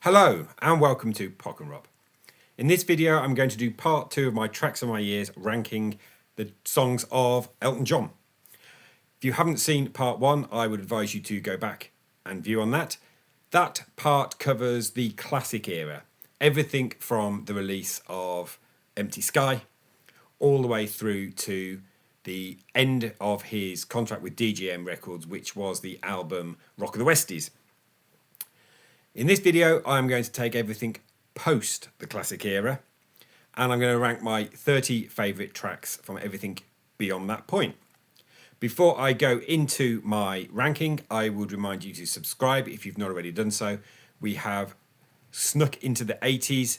Hello and welcome to Pockenrop. In this video I'm going to do part 2 of my Tracks of My Years ranking the songs of Elton John. If you haven't seen part 1, I would advise you to go back and view on that. That part covers the classic era, everything from the release of Empty Sky all the way through to the end of his contract with DGM Records, which was the album Rock of the Westies. In this video, I'm going to take everything post the classic era, and I'm going to rank my 30 favourite tracks from everything beyond that point. Before I go into my ranking, I would remind you to subscribe if you've not already done so. We have snuck into the 80s.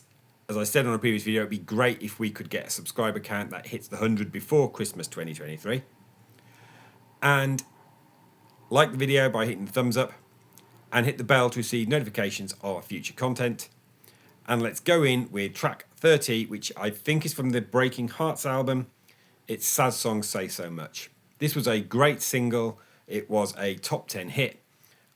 As I said on a previous video, it'd be great if we could get a subscriber count that hits the 100 before Christmas 2023. And like the video by hitting the thumbs up, and hit the bell to receive notifications of future content. And let's go in with track 30, which I think is from the Breaking Hearts album. It's Sad Songs Say So Much. This was a great single. It was a top 10 hit,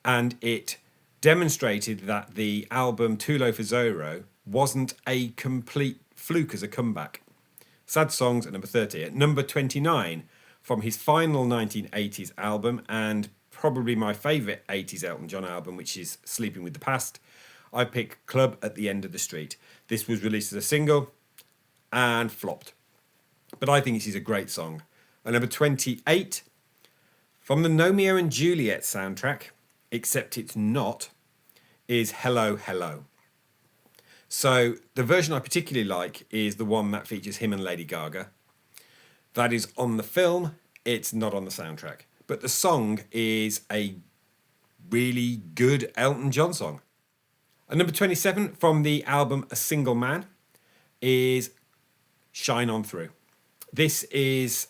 and it demonstrated that the album Too Low for Zoro wasn't a complete fluke as a comeback. Sad Songs at number 30. At number 29, from his final 1980s album, and probably my favourite 80s Elton John album, which is Sleeping with the Past, I pick Club at the End of the Street. This was released as a single and flopped, but I think this is a great song. At number 28, from the Romeo and Juliet soundtrack, except it's not, is Hello, Hello. So the version I particularly like is the one that features him and Lady Gaga. That is on the film, it's not on the soundtrack. But the song is a really good Elton John song. At number 27, from the album A Single Man, is Shine On Through. It's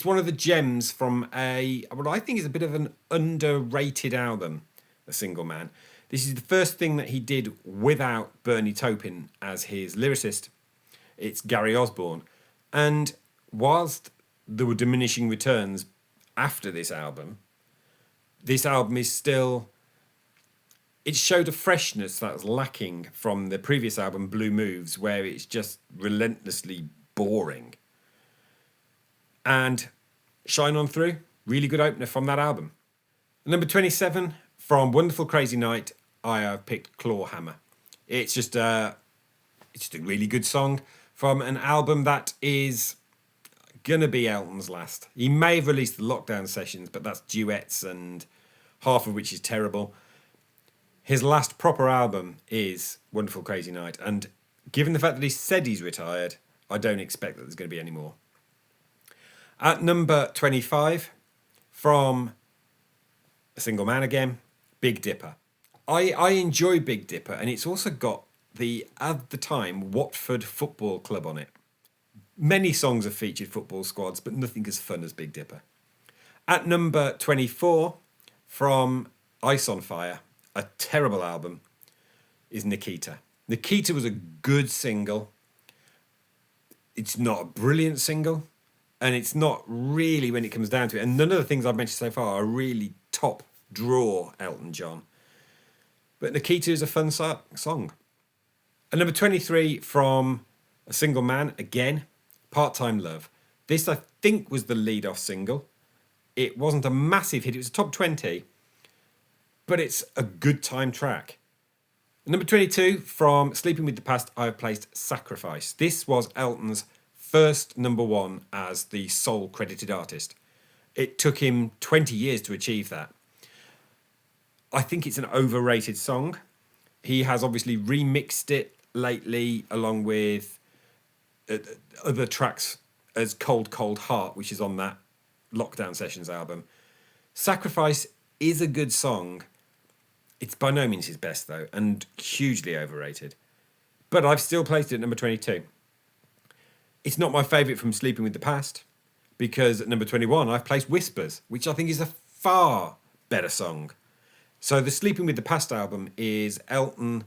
one of the gems from what I think is a bit of an underrated album, A Single Man. This is the first thing that he did without Bernie Taupin as his lyricist. It's Gary Osborne. And whilst there were diminishing returns after this album is still, it showed a freshness that was lacking from the previous album Blue Moves, where it's just relentlessly boring. And Shine On Through, really good opener from that album. Number 27, from Wonderful Crazy Night, I have picked Clawhammer. It's just a really good song from an album that is gonna be Elton's last. He may have released the Lockdown Sessions, but that's duets, and half of which is terrible. His last proper album is Wonderful Crazy Night, and given the fact that he said he's retired, I don't expect that there's going to be any more. At number 25, from A Single Man again, Big Dipper. I enjoy Big Dipper, and it's also got at the time, Watford Football Club on it. Many songs have featured football squads, but nothing as fun as Big Dipper. At number 24, from Ice on Fire, a terrible album, is Nikita. Nikita was a good single. It's not a brilliant single, and it's not really when it comes down to it. And none of the things I've mentioned so far are really top draw Elton John. But Nikita is a fun song. At number 23, from A Single Man, again, Part-Time Love. This, I think, was the lead-off single. It wasn't a massive hit. It was a top 20, but it's a good time track. Number 22, from Sleeping with the Past, I have placed Sacrifice. This was Elton's first number one as the sole credited artist. It took him 20 years to achieve that. I think it's an overrated song. He has obviously remixed it lately, along with other tracks as Cold Cold Heart, which is on that Lockdown Sessions album. Sacrifice is a good song. It's by no means his best, though, and hugely overrated. But I've still placed it at number 22. It's not my favourite from Sleeping with the Past, because at number 21 I've placed Whispers, which I think is a far better song. So the Sleeping with the Past album is Elton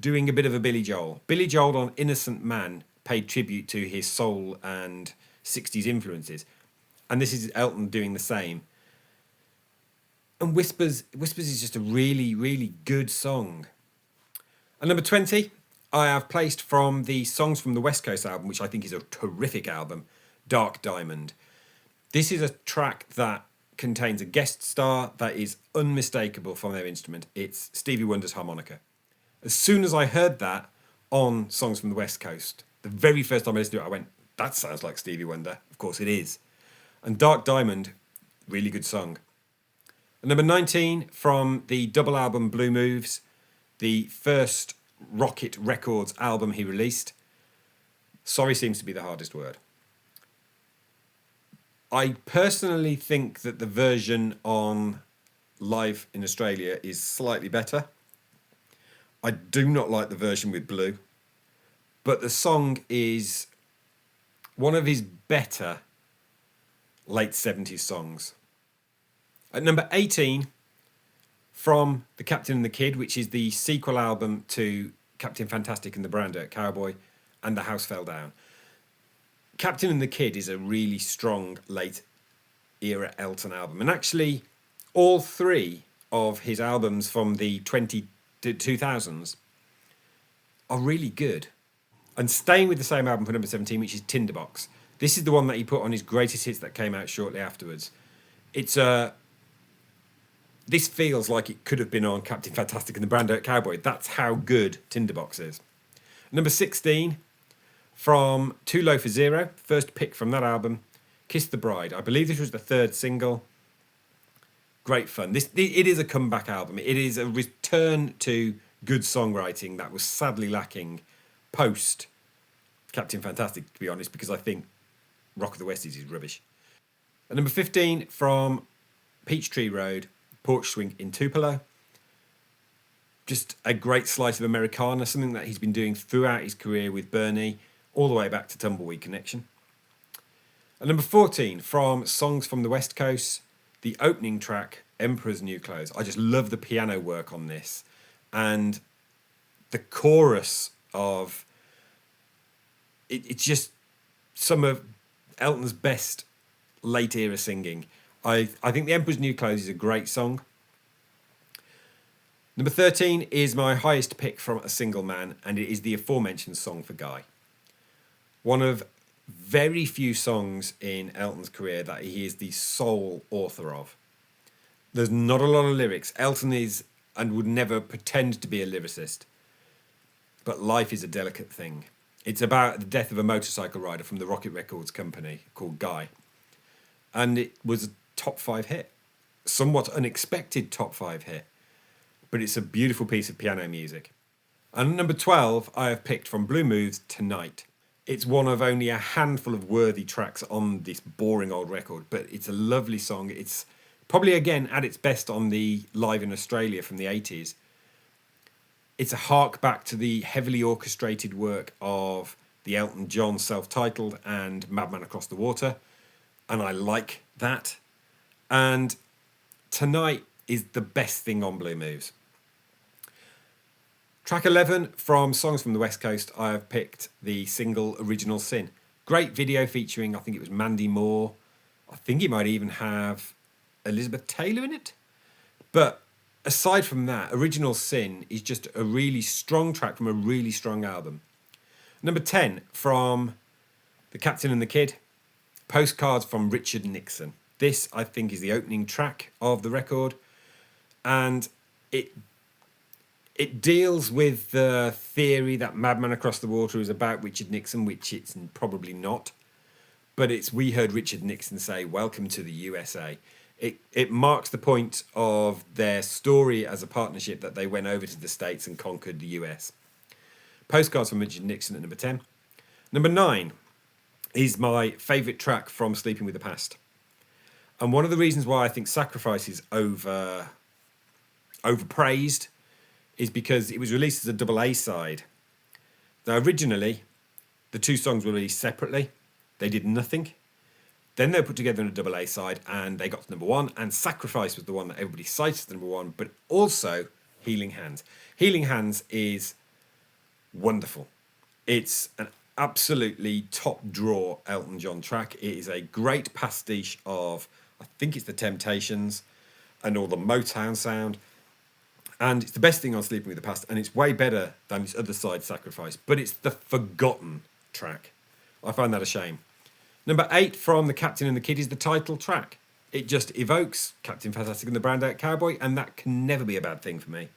doing a bit of a Billy Joel. Billy Joel on Innocent Man paid tribute to his soul and 60s influences. And this is Elton doing the same. And Whispers is just a really, really good song. And number 20, I have placed from the Songs from the West Coast album, which I think is a terrific album, Dark Diamond. This is a track that contains a guest star that is unmistakable from their instrument. It's Stevie Wonder's harmonica. As soon as I heard that on Songs from the West Coast, the very first time I listened to it, I went, that sounds like Stevie Wonder. Of course it is. And Dark Diamond, really good song. And number 19, from the double album Blue Moves, the first Rocket Records album he released. Sorry seems to be the hardest word. I personally think that the version on Live in Australia is slightly better. I do not like the version with Blue, but the song is one of his better late 70s songs. At number 18, from The Captain and the Kid, which is the sequel album to Captain Fantastic and the Brown Dirt Cowboy and The House Fell Down. Captain and the Kid is a really strong late era Elton album. And actually, all three of his albums from the 2000s are really good. And staying with the same album for number 17, which is Tinderbox. This is the one that he put on his greatest hits that came out shortly afterwards. This feels like it could have been on Captain Fantastic and the Brown Dirt Cowboy. That's how good Tinderbox is. Number 16, from Too Low for Zero, first pick from that album, Kiss the Bride. I believe this was the third single. Great fun. It is a comeback album. It is a return to good songwriting that was sadly lacking post Captain Fantastic, to be honest, because I think Rock of the Westies is rubbish. And number 15, from Peachtree Road, Porch Swing in Tupelo. Just a great slice of Americana, something that he's been doing throughout his career with Bernie, all the way back to Tumbleweed Connection. And number 14, from Songs from the West Coast, the opening track, Emperor's New Clothes. I just love the piano work on this. And the chorus of... It's just some of Elton's best late era singing. I think The Emperor's New Clothes is a great song. Number 13 is my highest pick from a single man, and it is the aforementioned Song for Guy. One of very few songs in Elton's career that he is the sole author of. There's not a lot of lyrics. Elton is and would never pretend to be a lyricist. But life is a delicate thing. It's about the death of a motorcycle rider from the Rocket Records company called Guy. And it was a top 5 hit. Somewhat unexpected top 5 hit. But it's a beautiful piece of piano music. And number 12, I have picked from Blue Moves, Tonight. It's one of only a handful of worthy tracks on this boring old record, but it's a lovely song. It's probably, again, at its best on the Live in Australia from the 80s. It's a hark back to the heavily orchestrated work of the Elton John self-titled and Madman Across the Water, and I like that. And Tonight is the best thing on Blue Moves. Track 11, from Songs from the West Coast, I have picked the single Original Sin. Great video featuring, I think it was Mandy Moore. I think it might even have Elizabeth Taylor in it. But aside from that, Original Sin is just a really strong track from a really strong album. Number 10, from The Captain and the Kid, Postcards from Richard Nixon. This, I think, is the opening track of the record. And it deals with the theory that Madman Across the Water is about Richard Nixon, which it's probably not. But we heard Richard Nixon say, "Welcome to the USA." It marks the point of their story as a partnership that they went over to the States and conquered the US. Postcards from Richard Nixon at number 10. Number 9 is my favourite track from Sleeping with the Past. And one of the reasons why I think Sacrifice is overpraised is because it was released as a double A side. Now, originally, the two songs were released separately. They did nothing. Then they were put together in a double A side and they got to number 1. And Sacrifice was the one that everybody cited as number 1, but also Healing Hands. Healing Hands is wonderful. It's an absolutely top draw Elton John track. It is a great pastiche of, I think it's the Temptations and all the Motown sound. And it's the best thing on Sleeping with the Past, and it's way better than its other side, Sacrifice. But it's the forgotten track. I find that a shame. Number 8 from The Captain and the Kid is the title track. It just evokes Captain Fantastic and the Brown Out Cowboy, and that can never be a bad thing for me.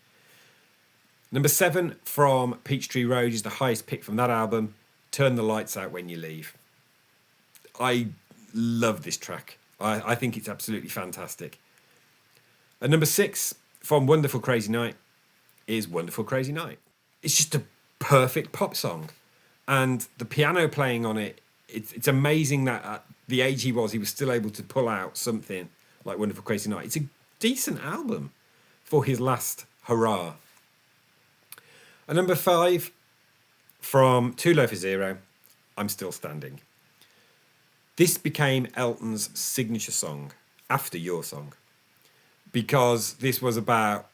Number 7 from Peachtree Road is the highest pick from that album, Turn the Lights Out When You Leave. I love this track. I think it's absolutely fantastic. And number 6 from Wonderful Crazy Night is Wonderful Crazy Night. It's just a perfect pop song. And the piano playing on it, it's amazing that at the age he was still able to pull out something like Wonderful Crazy Night. It's a decent album for his last hurrah. And number 5 from Too Low for Zero, I'm Still Standing. This became Elton's signature song after Your Song, because this was about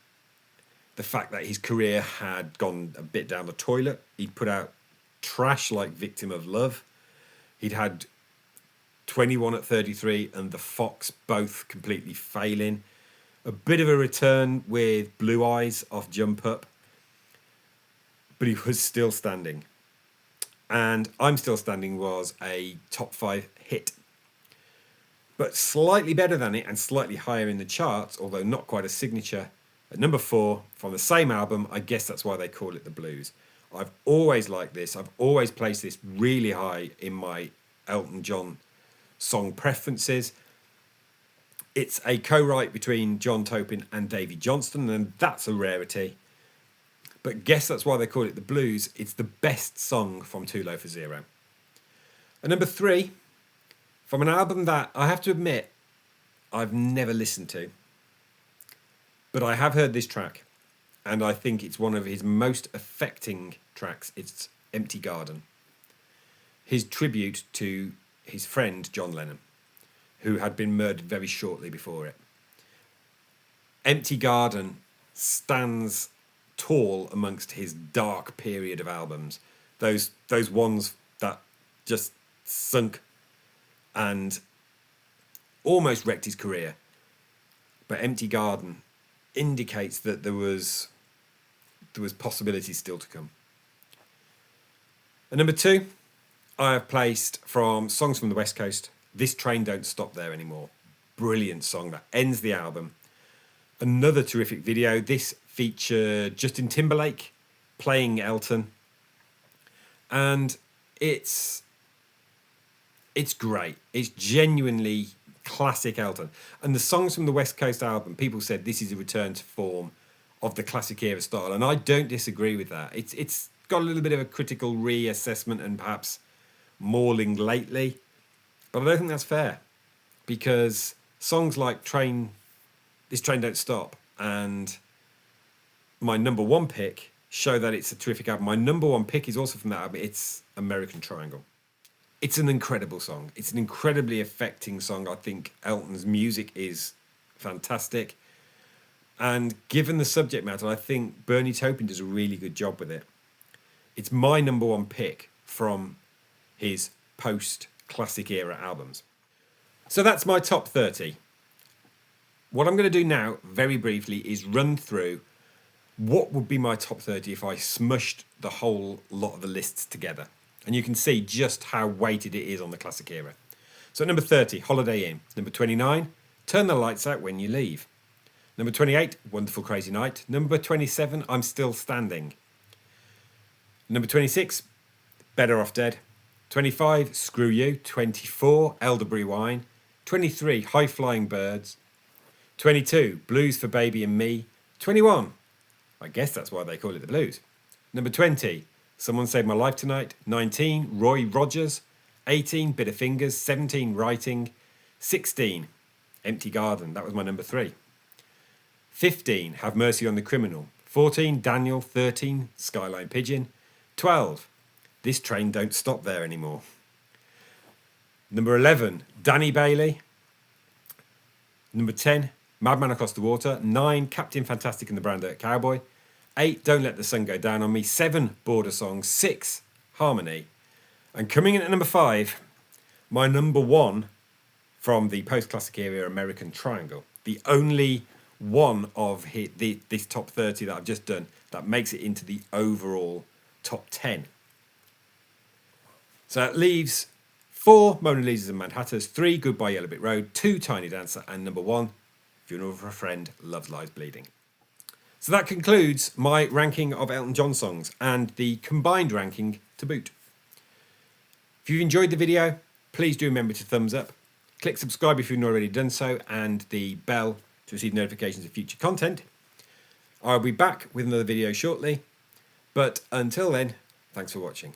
the fact that his career had gone a bit down the toilet. He'd put out trash like Victim of Love. He'd had 21 at 33 and The Fox both completely failing. A bit of a return with Blue Eyes off Jump Up, but he was still standing. And I'm Still Standing was a top 5 hit, but slightly better than it and slightly higher in the charts, although not quite a signature. At number 4 from the same album, I guess that's why they call it the blues. I've always liked this. I've always placed this really high in my Elton John song preferences. It's a co-write between John Topin and Davy Johnston, and that's a rarity. But guess that's why they call it the blues. It's the best song from Too Low for Zero. And number 3, from an album that I have to admit I've never listened to, but I have heard this track, and I think it's one of his most affecting tracks. It's Empty Garden, his tribute to his friend John Lennon, who had been murdered very shortly before it. Empty Garden stands tall amongst his dark period of albums, those ones that just sunk and almost wrecked his career. But Empty Garden indicates that there was possibilities still to come. And number 2, I have placed from Songs from the West Coast, This Train Don't Stop There Anymore. Brilliant song that ends the album. Another terrific video. This featured Justin Timberlake playing Elton, and it's great. It's genuinely classic Elton. And the Songs from the West Coast album, people said this is a return to form of the classic era style, and I don't disagree with that. It's got a little bit of a critical reassessment and perhaps mauling lately, but I don't think that's fair, because songs like This Train Don't Stop and my number 1 pick show that it's a terrific album. My number 1 pick is also from that album. It's American Triangle. It's an incredible song. It's an incredibly affecting song. I think Elton's music is fantastic. And given the subject matter, I think Bernie Taupin does a really good job with it. It's my number 1 pick from his post-classic era albums. So that's my top 30. What I'm going to do now, very briefly, is run through what would be my top 30 if I smushed the whole lot of the lists together. And you can see just how weighted it is on the classic era. So at number 30, Holiday Inn. Number 29, Turn the Lights Out When You Leave. Number 28, Wonderful Crazy Night. Number 27, I'm Still Standing. Number 26, Better Off Dead. 25, Screw You. 24, Elderberry Wine. 23, High Flying Birds. 22, Blues for Baby and Me. 21, I guess that's why they call it the blues. Number 20, Someone Saved My Life Tonight. 19, Roy Rogers. 18, Bitter Fingers. 17, Writing. 16, Empty Garden. That was my number 3. 15, Have Mercy on the Criminal. 14, Daniel. 13, Skyline Pigeon. 12, This Train Don't Stop There Anymore. Number 11, Danny Bailey. Number 10, Madman Across the Water. 9, Captain Fantastic and the Brown Dirt Cowboy. 8, Don't Let the Sun Go Down on Me. 7, Border Song. 6, Harmony. And coming in at number 5, my number 1 from the post-classic era, American Triangle. The only one of this top 30 that I've just done that makes it into the overall top 10. So that leaves 4 Mona Lisas and Mad Hatters, 3 Goodbye Yellow Brick Road, 2 Tiny Dancer, and number 1, Funeral for a Friend, Love Lies Bleeding. So that concludes my ranking of Elton John songs and the combined ranking to boot. If you've enjoyed the video, please do remember to thumbs up. Click subscribe if you've not already done so, and the bell to receive notifications of future content. I'll be back with another video shortly, but until then, thanks for watching.